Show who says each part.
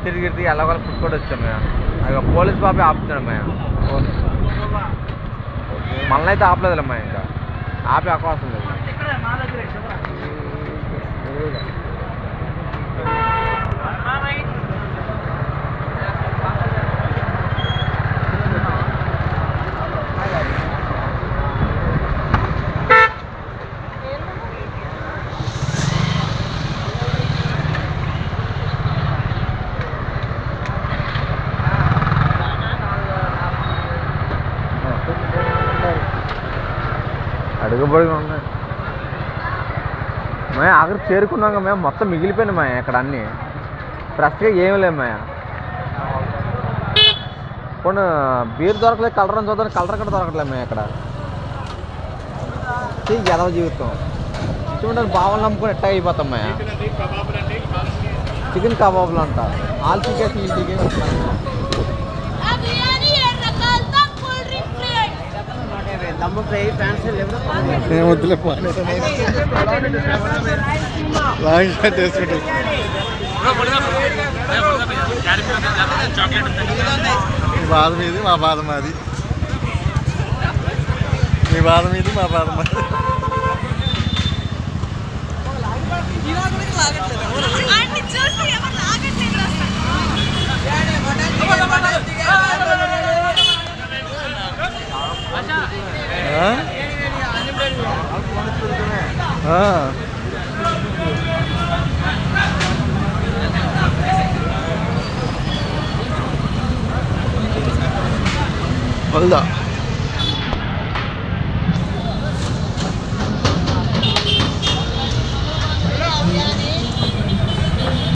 Speaker 1: తిరిగి ఎలాగోలా ఫుడ్ కూడా వచ్చాం మేము. అది పోలీస్ బాబే ఆపుతున్నాడు మేము. మనల్ని అయితే ఆపలేదులేమ్మా, ఇంకా ఆపే అవకాశం లేదు. అడుగుబడి ఉన్నాయి మేము ఆఖరికి చేరుకున్నాక మేము మొత్తం మిగిలిపోయినాయి మా ఇక్కడ అన్నీ ఫ్రెష్గా ఏమి లేవు మా. కొన్ని బీర్ దొరకలేదు, కలర్ అని చూద్దాం, కలర్ కూడా దొరకట్లేదు మేము ఇక్కడ. ఎదవ జీవితం ఇటువంటి భావనలు నమ్ముకొని ఎట్టా అయిపోతాం మా. చికెన్ కబాబులు అంట, ఆల్ చికెన్ ఈ చికెన్
Speaker 2: వద్దులే బాధ మీది మా బాధ మాది, మీ బాధ మీది మా బాధ మాది. వెళ్దా